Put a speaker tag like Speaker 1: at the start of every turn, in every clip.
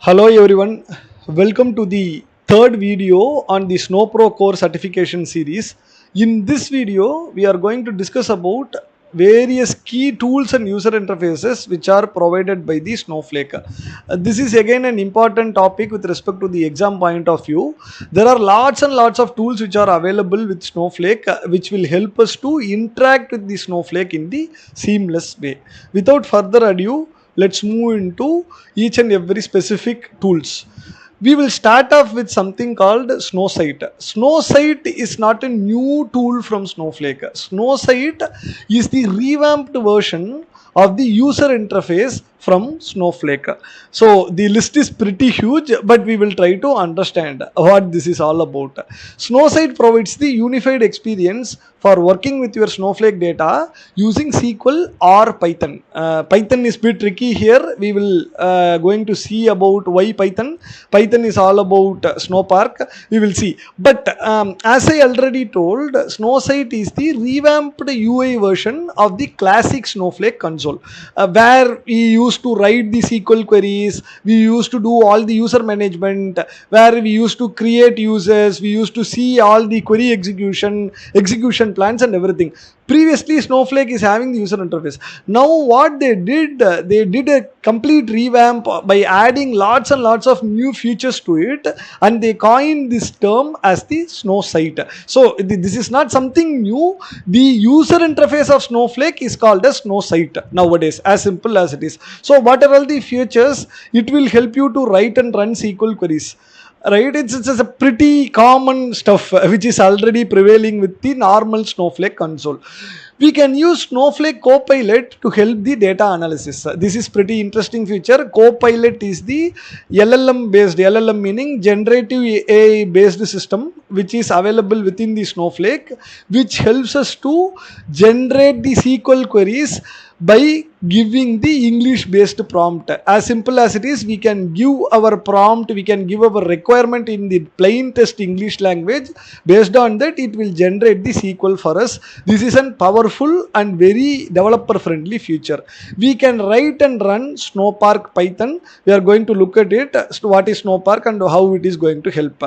Speaker 1: Hello everyone, welcome to the third video on the Snowpro core certification series. In this video, we are going to discuss about various key tools and user interfaces which are provided by the Snowflake. This is again an important topic with respect to the exam point of view. There are lots and lots of tools which are available with Snowflake which will help us to interact with the Snowflake in the seamless way. Without further ado, let's move into each and every specific tools. We will start off with something called Snowsight. Snowsight is not a new tool from Snowflake. Snowsight is the revamped version of the user interface from Snowflake. So the list is pretty huge, but we will try to understand what this is all about. Snowsight provides the unified experience for working with your Snowflake data using SQL or Python. Python is a bit tricky here. We will going to see about why Python. Python is all about Snowpark. We will see. But as I already told, Snowsight is the revamped UI version of the classic Snowflake console, where we used to write the SQL queries, we used to do all the user management, where we used to create users, we used to see all the query execution plans and everything. Previously, Snowflake is having the user interface. Now what they did a complete revamp by adding lots and lots of new features to it, and they coined this term as the Snowsight. So this is not something new. The user interface of Snowflake is called as Snowsight nowadays, as simple as it is. So what are all the features? It will help you to write and run SQL queries, right? It's a pretty common stuff which is already prevailing with the normal Snowflake console. We can use Snowflake Copilot to help the data analysis. This is pretty interesting feature. Copilot is the LLM based, LLM meaning generative AI based system, which is available within the Snowflake, which helps us to generate the SQL queries by giving the English based prompt. As simple as it is, we can give our prompt, we can give our requirement in the plain text English language. Based on that, it will generate the SQL for us. This is a powerful and very developer friendly feature. We can write and run Snowpark Python. We are going to look at it, what is Snowpark and how it is going to help.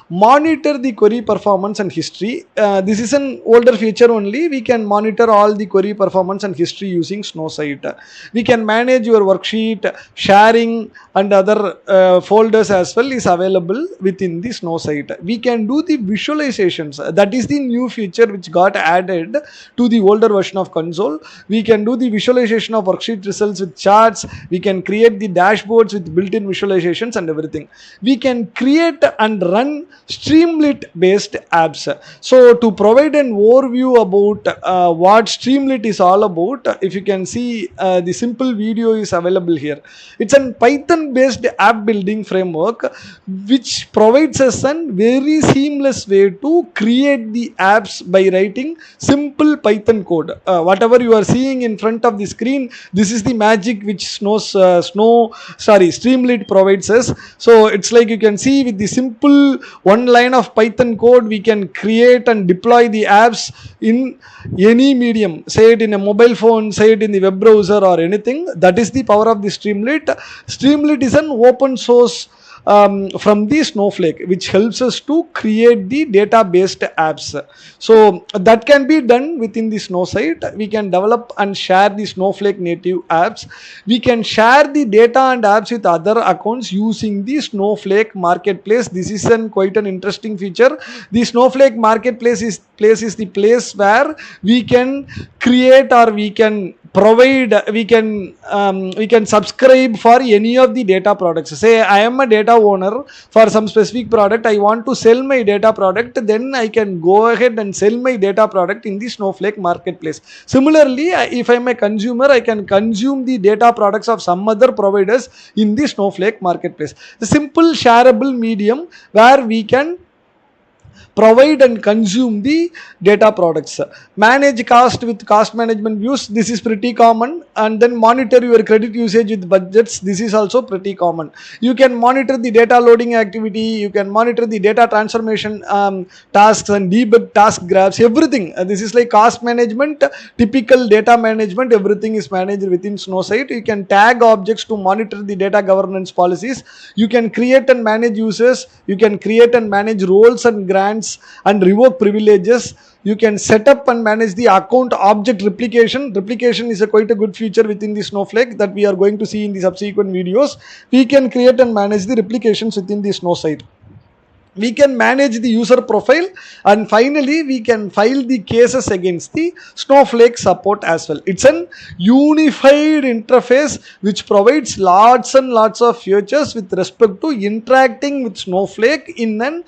Speaker 1: Monitor the query performance and history. This is an older feature only. We can monitor all the query performance and history using Snowsight. We can manage your worksheet, sharing and other folders as well is available within the Snowsight. We can do the visualizations. That is the new feature which got added to the older version of console. We can do the visualization of worksheet results with charts. We can create the dashboards with built-in visualizations and everything. We can create and run Streamlit based apps. So to provide an overview about what Streamlit is all about, if you can see the simple video is available here. It's a Python based app building framework which provides us a very seamless way to create the apps by writing simple Python code. Whatever you are seeing in front of the screen, this is the magic which Streamlit provides us. So it's like you can see with the simple one line of Python code, we can create and deploy the apps in any medium, say it in a mobile phone, say it in the web browser or anything. That is the power of the Streamlit. Streamlit is an open source from the Snowflake, which helps us to create the data-based apps. So that can be done within the Snowsight. We can develop and share the Snowflake native apps. We can share the data and apps with other accounts using the Snowflake marketplace. This is quite an interesting feature. The Snowflake marketplace is the place where we can create or we can provide, we can subscribe for any of the data products. Say I am a data owner for some specific product, I want to sell my data product, then I can go ahead and sell my data product in the Snowflake marketplace. Similarly, if I am a consumer, I can consume the data products of some other providers in the Snowflake marketplace. The simple shareable medium where we can provide and consume the data products. Manage cost with cost management views, this is pretty common. And then monitor your credit usage with budgets, this is also pretty common. You can monitor the data loading activity, you can monitor the data transformation tasks and debug task graphs, everything. This is like cost management, typical data management, everything is managed within Snowsight. You can tag objects to monitor the data governance policies. You can create and manage users, you can create and manage roles and grants and revoke privileges. You can set up and manage the account object replication. Replication is quite a good feature within the Snowflake that we are going to see in the subsequent videos. We can create and manage the replications within the Snowsight. We can manage the user profile, and finally we can file the cases against the Snowflake support as well. It's an unified interface which provides lots and lots of features with respect to interacting with Snowflake in an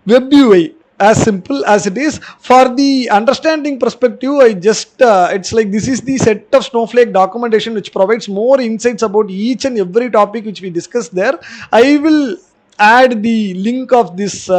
Speaker 1: web UI. As simple as it is. For the understanding perspective, I just it's like this is the set of Snowflake documentation which provides more insights about each and every topic which we discussed there. I will add the link of this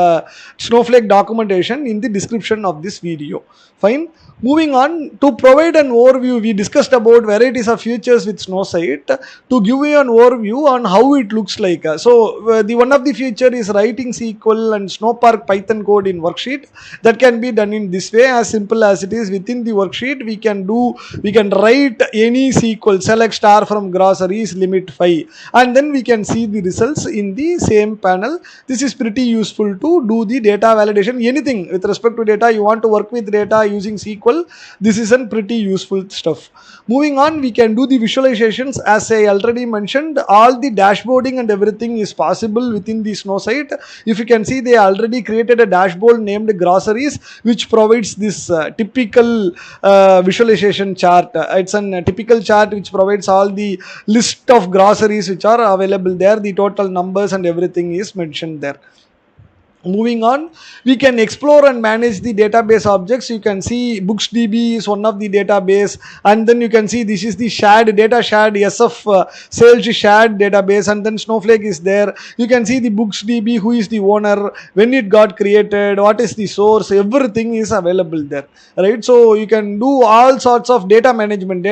Speaker 1: Snowflake documentation in the description of this video. Fine. Moving on, to provide an overview, we discussed about varieties of features with Snowsight. To give you an overview on how it looks like. The one of the feature is writing SQL and Snowpark Python code in worksheet. That can be done in this way, as simple as it is. Within the worksheet, we can write any SQL, select star from groceries, limit 5, and then we can see the results in the same panel. This is pretty useful to do the data validation. Anything with respect to data, you want to work with data using SQL, this is a pretty useful stuff. Moving on, we can do the visualizations. As I already mentioned, all the dashboarding and everything is possible within the Snowsight. If you can see, they already created a dashboard named groceries, which provides this typical visualization chart. It's a typical chart which provides all the list of groceries which are available there. The total numbers and everything is mentioned there. Moving on, we can explore and manage the database objects. You can see BooksDB is one of the database, and then you can see this is the shared data, shared SF sales shared database, and then Snowflake is there. You can see the BooksDB, who is the owner, when it got created, what is the source, everything is available there, right? So you can do all sorts of data management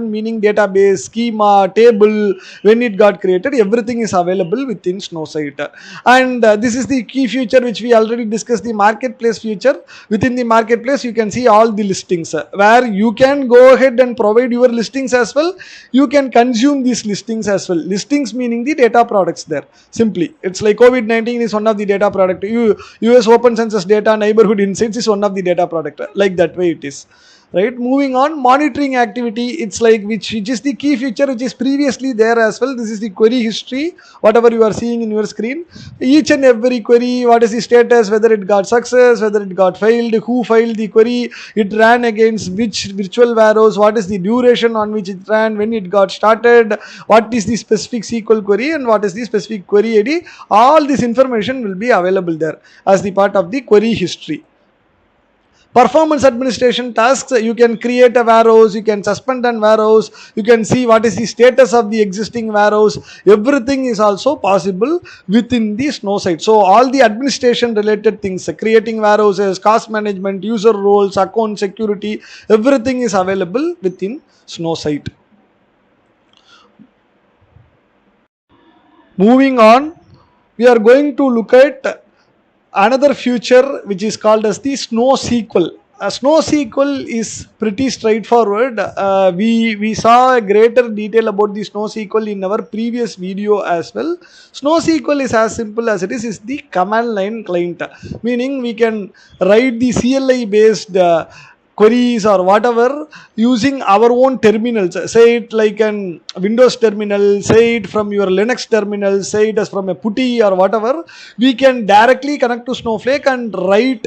Speaker 1: meaning database, schema, table, when it got created, everything is available within Snowsight. And this is the key feature which we already discussed, the marketplace feature. Within the marketplace, you can see all the listings where you can go ahead and provide your listings as well. You can consume these listings as well. Listings meaning the data products there. Simply, it's like COVID-19 is one of the data product. US Open Census data, neighborhood insights is one of the data product. Like that way it is. Right. Moving on, monitoring activity, it's like which is the key feature which is previously there as well. This is the query history, whatever you are seeing in your screen. Each and every query, what is the status, whether it got success, whether it got failed, who filed the query, it ran against which virtual warehouse, what is the duration on which it ran, when it got started, what is the specific SQL query, and what is the specific query ID. All this information will be available there as the part of the query history. Performance administration tasks, you can create a warehouse, you can suspend an warehouse, you can see what is the status of the existing warehouse. Everything is also possible within the Snowsight. So all the administration related things, creating warehouses, cost management, user roles, account security, everything is available within Snowsight. Moving on, we are going to look at another feature which is called as the SnowSql. SnowSql is pretty straightforward. We saw a greater detail about the SnowSql in our previous video as well. SnowSql is as simple as it is the command line client, meaning we can write the CLI based queries or whatever using our own terminals. Say it like an Windows terminal, say it from your Linux terminal, say it as from a putty or whatever. We can directly connect to Snowflake and write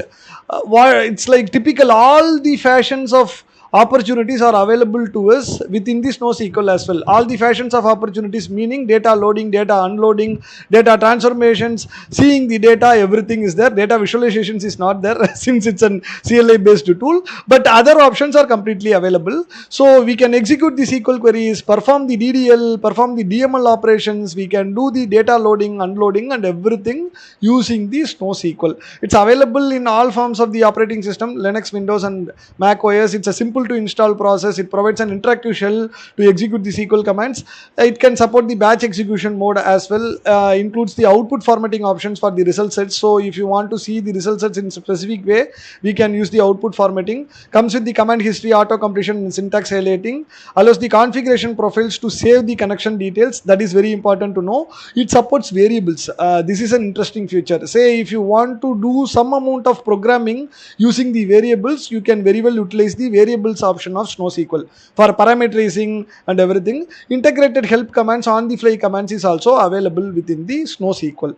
Speaker 1: it's like typical all the fashions of opportunities are available to us within the SnowSQL as well. All the fashions of opportunities, meaning data loading, data unloading, data transformations, seeing the data, everything is there. Data visualizations is not there since it's an CLI based tool, but other options are completely available. So we can execute the SQL queries, perform the DDL, perform the DML operations. We can do the data loading, unloading, and everything using the SnowSQL. It's available in all forms of the operating system, Linux, Windows, and Mac OS. It's a simple to install process. It provides an interactive shell to execute the SQL commands. It can support the batch execution mode as well. Includes the output formatting options for the result sets. So if you want to see the result sets in a specific way, we can use the output formatting. Comes with the command history, auto completion, and syntax highlighting. Allows the configuration profiles to save the connection details. That is very important to know. It supports variables. This is an interesting feature. Say if you want to do some amount of programming using the variables, you can very well utilize the variables option of SnowSQL for parameterizing and everything. Integrated help commands, on the fly commands is also available within the SnowSQL.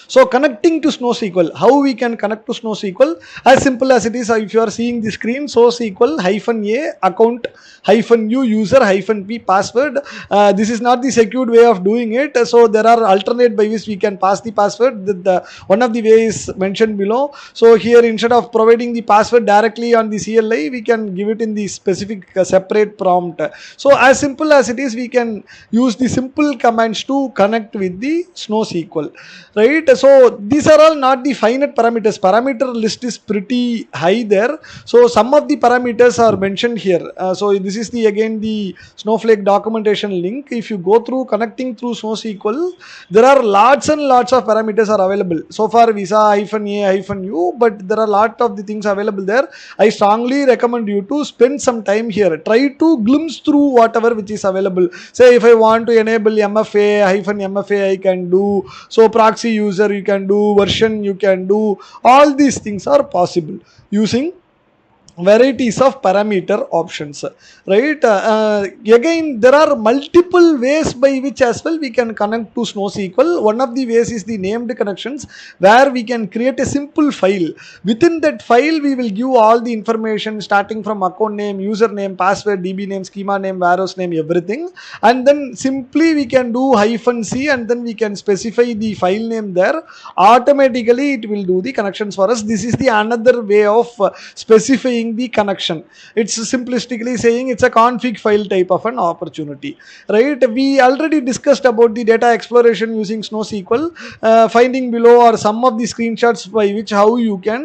Speaker 1: So connecting to SnowSQL, how we can connect to SnowSQL? As simple as it is, if you are seeing the screen, SnowSQL -a account -u user -p password. This is not the secured way of doing it. So there are alternate by which we can pass the password. One of the ways mentioned below. So here, instead of providing the password directly on the CLI, we can give it in the specific separate prompt. So as simple as it is, we can use the simple commands to connect with the SnowSQL, right? So these are all not the finite parameters. Parameter list is pretty high there. So some of the parameters are mentioned here. So this is again the Snowflake documentation link. If you go through connecting through SnowSQL, there are lots and lots of parameters are available. So far we saw -a, -u, but there are a lot of the things available there. I strongly recommend you to spend some time here. Try to glimpse through whatever which is available. Say if I want to enable MFA, -MFA, I can do. So proxy user you can do, version you can do. All these things are possible using varieties of parameter options, right? Again, there are multiple ways by which as well we can connect to SnowSQL. One of the ways is the named connections, where we can create a simple file. Within that file, we will give all the information starting from account name, username, password, DB name, schema name, warehouse name, everything. And then simply we can do -c and then we can specify the file name there. Automatically, it will do the connections for us. This is the another way of specifying the connection. It's simplistically saying it's a config file type of an opportunity, right? We already discussed about the data exploration using SnowSQL. Finding below are some of the screenshots by which how you can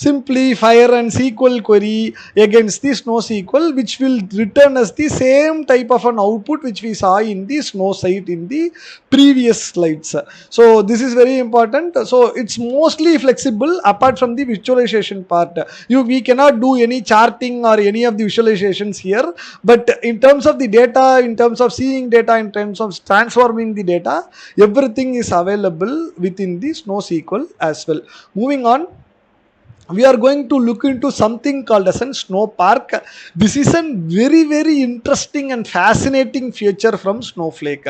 Speaker 1: simply fire an SQL query against the SnowSQL, which will return us the same type of an output which we saw in the Snowsight in the previous slides. So this is very important. So it's mostly flexible apart from the visualization part. We cannot do any charting or any of the visualizations here, but in terms of the data, in terms of seeing data, in terms of transforming the data, everything is available within the SnowSQL as well. Moving on, we are going to look into something called as a Snowpark. This is a very, very interesting and fascinating feature from Snowflake.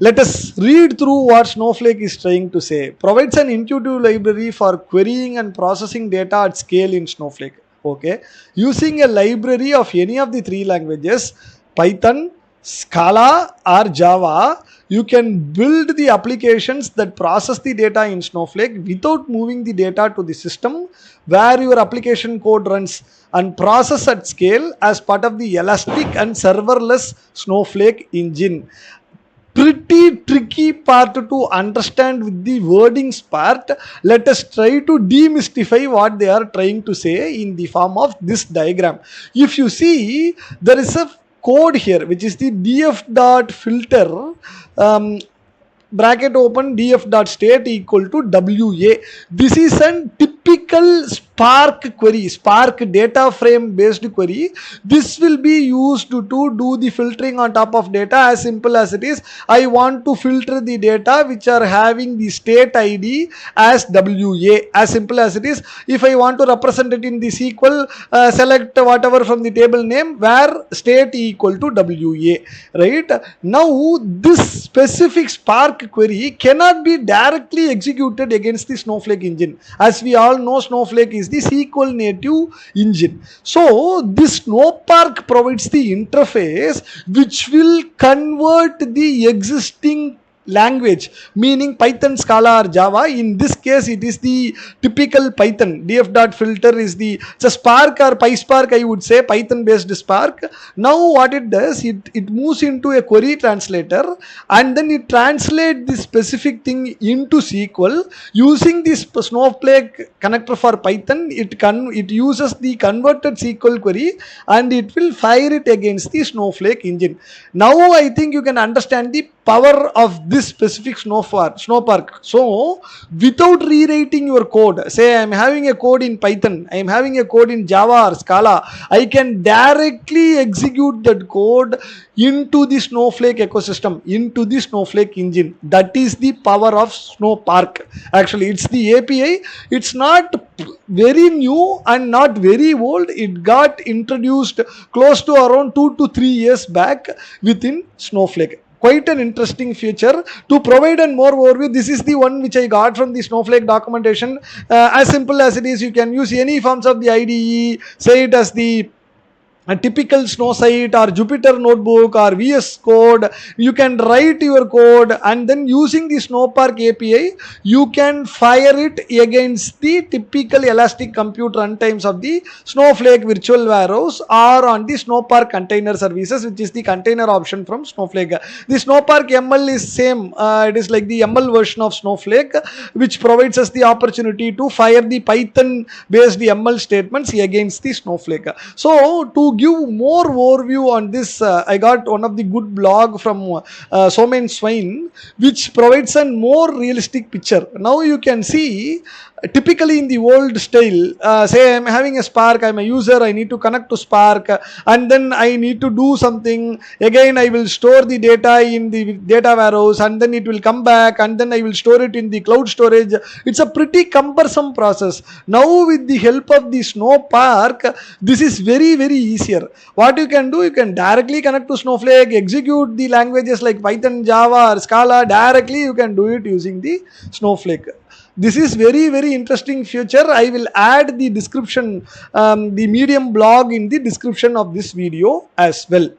Speaker 1: Let us read through what Snowflake is trying to say. Provides an intuitive library for querying and processing data at scale in Snowflake. Okay, using a library of any of the three languages, Python, Scala, or Java, you can build the applications that process the data in Snowflake without moving the data to the system where your application code runs, and process at scale as part of the elastic and serverless Snowflake engine. Pretty tricky part to understand with the wordings part. Let us try to demystify what they are trying to say in the form of this diagram. If you see, there is a code here which is the df.filter bracket open df.state equal to WA. This is a typical Spark query, Spark data frame based query. This will be used to do the filtering on top of data. As simple as it is, I want to filter the data which are having the state ID as WA. As simple as it is, if I want to represent it in the SQL, select whatever from the table name where state equal to WA, right? Now this specific Spark query cannot be directly executed against the Snowflake engine. As we all know, Snowflake is is the SQL native engine. So this Snowpark provides the interface which will convert the existing language, meaning Python, Scala, or Java. In this case, it is the typical Python. Df.filter is the Spark or PySpark, I would say, Python based Spark. Now what it does, it moves into a query translator, and then it translates the specific thing into SQL using this Snowflake connector for Python. It uses the converted SQL query, and it will fire it against the Snowflake engine. Now I think you can understand the power of this specific Snowpark. So without rewriting your code, say I'm having a code in Python, I'm having a code in Java or Scala, I can directly execute that code into the Snowflake ecosystem, into the Snowflake engine. That is the power of Snowpark. Actually, it's the API. It's not very new and not very old. It got introduced close to around 2 to 3 years back within Snowflake. Quite an interesting feature. To provide a more overview, this is the one which I got from the Snowflake documentation. As simple as it is, you can use any forms of the IDE, say it as the a typical Snowsight or Jupyter notebook or VS Code. You can write your code, and then using the Snowpark API, you can fire it against the typical elastic compute runtimes of the Snowflake virtual warehouse or on the Snowpark container services, which is the container option from Snowflake. The Snowpark ML is same. It is like the ML version of Snowflake, which provides us the opportunity to fire the Python based ML statements against the Snowflake. So to give more overview on this, I got one of the good blog from Somen Swain, which provides a more realistic picture. Now you can see, typically in the old style, say I'm having a Spark, I'm a user, I need to connect to Spark, and then I need to do something. Again, I will store the data in the data warehouse, and then it will come back, and then I will store it in the cloud storage. It's a pretty cumbersome process. Now with the help of the Snowpark, this is very, very easier. What you can do, you can directly connect to Snowflake, execute the languages like Python, Java, or Scala directly. You can do it using the Snowflake. This is very, very interesting feature. I will add the description, the Medium blog in the description of this video as well.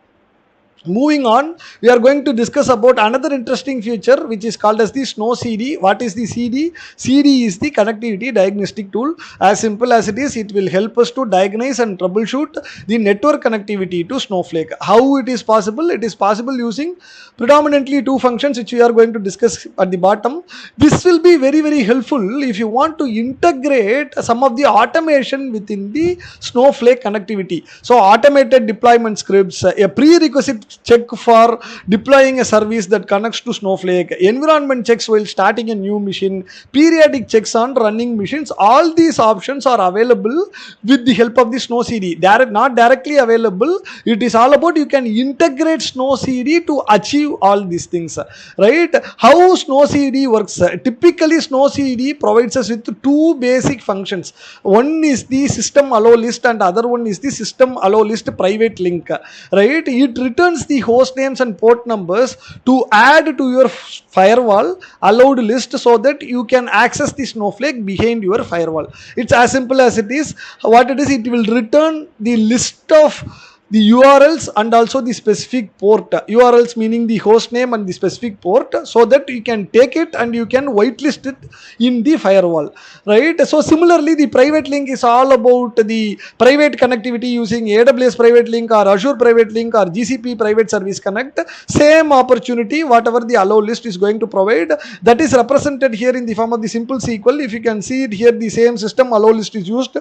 Speaker 1: Moving on, we are going to discuss about another interesting feature which is called as the snowCD. What is the CD? CD is the connectivity diagnostic tool. As simple as it is, it will help us to diagnose and troubleshoot the network connectivity to Snowflake. How it is possible? It is possible using predominantly two functions which we are going to discuss at the bottom. This will be very, very helpful if you want to integrate some of the automation within the Snowflake connectivity. So automated deployment scripts, a prerequisite check for deploying a service that connects to Snowflake, environment checks while starting a new machine, periodic checks on running machines. All these options are available with the help of the snowCD. They are not directly available. It is all about you can integrate snowCD to achieve all these things, right? How snowCD works? Typically snowCD provides us with two basic functions. One is the system allow list and other one is the system allow list private link, right? It returns the host names and port numbers to add to your firewall allowed list so that you can access the Snowflake behind your firewall. It's as simple as it is. What it is, it will return the list of the URLs and also the specific port. URLs meaning the host name and the specific port, so that you can take it and you can whitelist it in the firewall, right? So similarly, the private link is all about the private connectivity using AWS private link or Azure private link or GCP private service connect. Same opportunity, whatever the allow list is going to provide, that is represented here in the form of the simple SQL. If you can see it here, the same system allow list is used.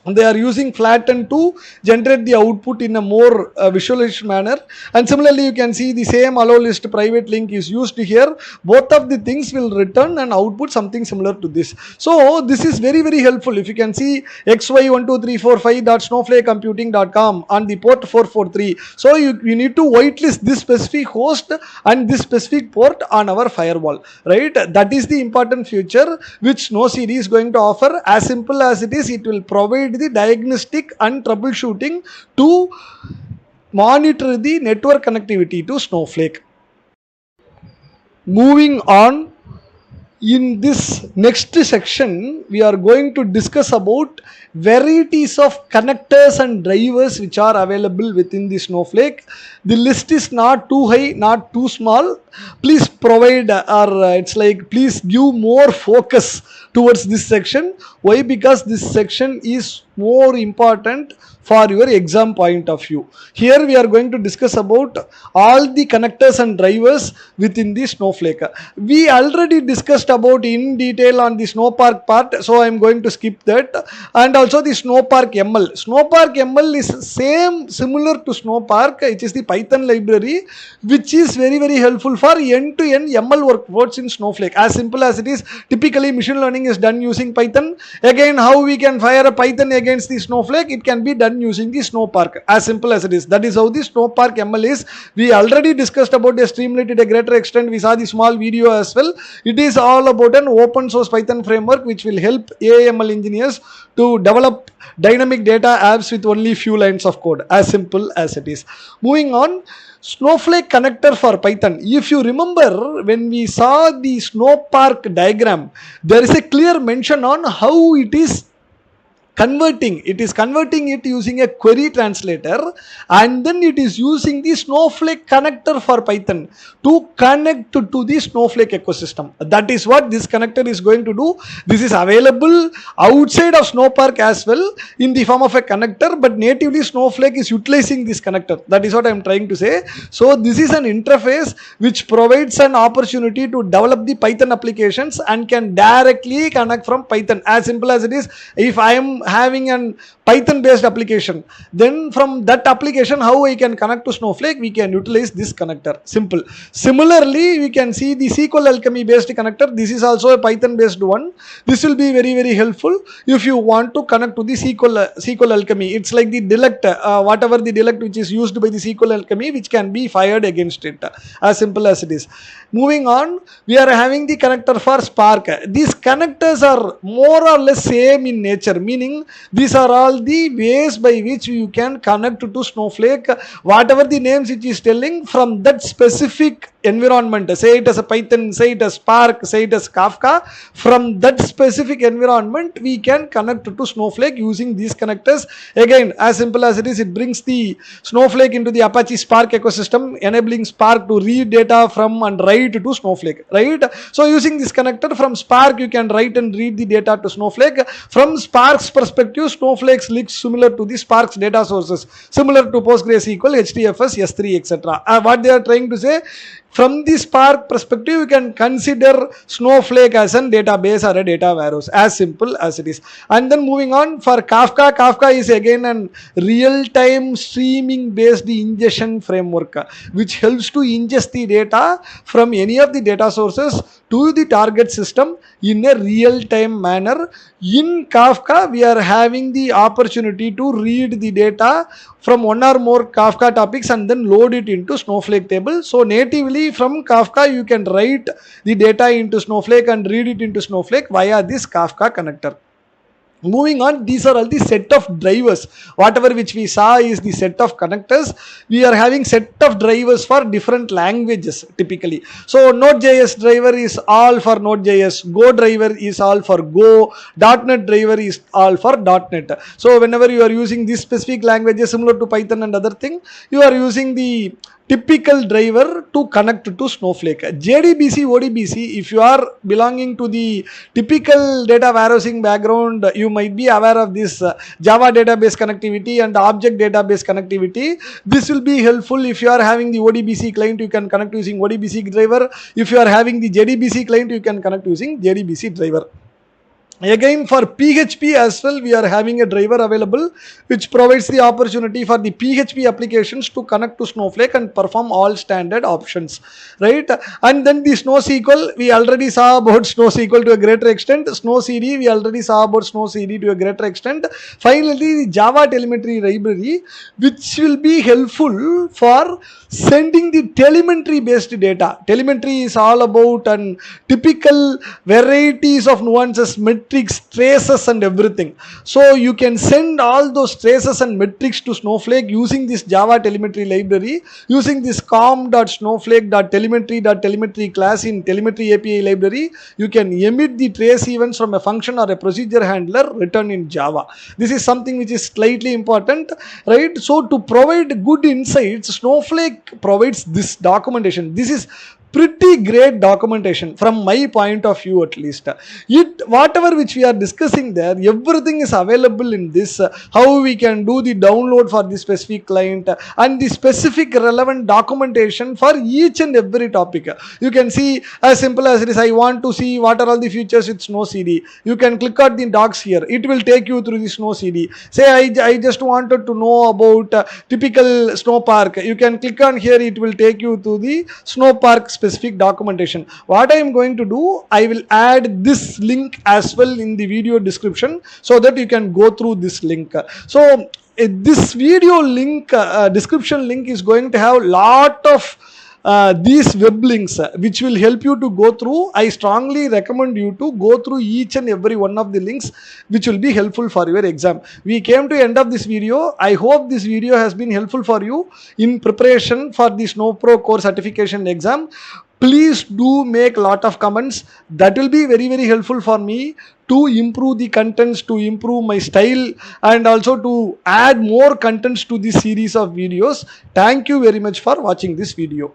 Speaker 1: They are using flatten to generate the output in a more visualized manner. And similarly, you can see the same allow list private link is used here. Both of the things will return and output something similar to this. So this is very, very helpful. If you can see xy12345.snowflakecomputing.com on the port 443. So you need to whitelist this specific host and this specific port on our firewall, right? That is the important feature which snowCD is going to offer. As simple as it is, it will provide the diagnostic and troubleshooting to monitor the network connectivity to Snowflake. Moving on, In this next section, we are going to discuss about varieties of connectors and drivers which are available within the Snowflake. The list is not too high, not too small. Please provide or it's like please give more focus towards this section. Why? Because this section is more important for your exam point of view. Here we are going to discuss about all the connectors and drivers within the Snowflake. We already discussed about in detail on the Snowpark part, so I am going to skip that. And also the Snowpark ML. Snowpark ML is similar to Snowpark. It is the Python library which is very helpful for end-to-end ML workloads in Snowflake. As simple as it is, typically machine learning is done using Python. Again, how we can fire a Python against the Snowflake, it can be done using the Snowpark. As simple as it is. That is how the Snowpark ML is. We already discussed about the Streamlit to a greater extent. We saw the small video as well. It is all about an open source Python framework which will help AML engineers to develop dynamic data apps with only few lines of code. As simple as it is. Moving on, Snowflake connector for Python. If you remember, when we saw the Snowpark diagram, there is a clear mention on how it is converting it using a query translator, and then it is using the Snowflake connector for Python to connect to the Snowflake ecosystem. That is what this connector is going to do. This is available outside of Snowpark as well in the form of a connector, but natively Snowflake is utilizing this connector. That is what I am trying to say. So this is an interface which provides an opportunity to develop the Python applications and can directly connect from Python. As simple as it is, if I am having an Python based application, then from that application how I can connect to Snowflake, we can utilize this connector. Simple. Similarly, we can see the SQL Alchemy based connector. This is also a Python based one. This will be very helpful if you want to connect to the SQL Alchemy. It's like the delect, whatever the delect which is used by the SQL Alchemy, which can be fired against it. As simple as it is. Moving on, we are having the connector for Spark. These connectors are more or less same in nature, meaning these are all the ways by which you can connect to Snowflake. Whatever the names it is telling, from that specific environment, say it as a Python, say it as Spark, say it as Kafka, from that specific environment we can connect to Snowflake using these connectors. Again, as simple as it is, it brings the Snowflake into the Apache Spark ecosystem, enabling Spark to read data from and write to Snowflake, right? So using this connector from Spark, you can write and read the data to Snowflake. From Spark's perspective, Snowflake's looks similar to the Spark's data sources, similar to PostgreSQL, HDFS, S3, etc. What they are trying to say, from the Spark perspective, you can consider Snowflake as a database or a data warehouse, as simple as it is. And then moving on, for Kafka, Kafka is again a real-time streaming based ingestion framework, which helps to ingest the data from any of the data sources to the target system in a real-time manner. In Kafka, we are having the opportunity to read the data from one or more Kafka topics and then load it into Snowflake table. So natively from Kafka, you can write the data into Snowflake and read it into Snowflake via this Kafka connector. Moving on, these are all the set of drivers. Whatever which we saw is the set of connectors. We are having set of drivers for different languages typically. So Node.js driver is all for Node.js, Go driver is all for Go, .NET driver is all for .NET. So whenever you are using these specific languages similar to Python and other thing, you are using the typical driver to connect to Snowflake. JDBC, ODBC, if you are belonging to the typical data warehousing background, you might be aware of this Java database connectivity and object database connectivity. This will be helpful if you are having the ODBC client, you can connect using ODBC driver. If you are having the JDBC client, you can connect using JDBC driver. Again, for PHP as well, we are having a driver available which provides the opportunity for the PHP applications to connect to Snowflake and perform all standard options, right? And then the SnowSql, we already saw about SnowSql to a greater extent. SnowCD, we already saw about SnowCD to a greater extent. Finally, the Java telemetry library, which will be helpful for sending the telemetry based data. Telemetry is all about typical varieties of nuances, metrics, metrics, traces and everything. So you can send all those traces and metrics to Snowflake using this Java telemetry library, using this com.snowflake.telemetry class in telemetry API library. You can emit the trace events from a function or a procedure handler written in Java. This is something which is slightly important, right? So to provide good insights, Snowflake provides this documentation. This is pretty great documentation from my point of view, at least. It whatever which we are discussing there, everything is available in this. How we can do the download for the specific client and the specific relevant documentation for each and every topic. You can see as simple as it is. I want to see what are all the features with SnowCD. You can click on the docs here. It will take you through the SnowCD. Say I just wanted to know about typical Snowpark. You can click on here. It will take you to the Snowpark specific documentation. What I am going to do, I will add this link as well in the video description so that you can go through this link. So this video link, description link is going to have lot of these web links which will help you to go through. I strongly recommend you to go through each and every one of the links which will be helpful for your exam. We came to end of this video. I hope this video has been helpful for you in preparation for the Snowpro core certification exam. Please do make a lot of comments. That will be very, very helpful for me to improve the contents, to improve my style, and also to add more contents to this series of videos. Thank you very much for watching this video.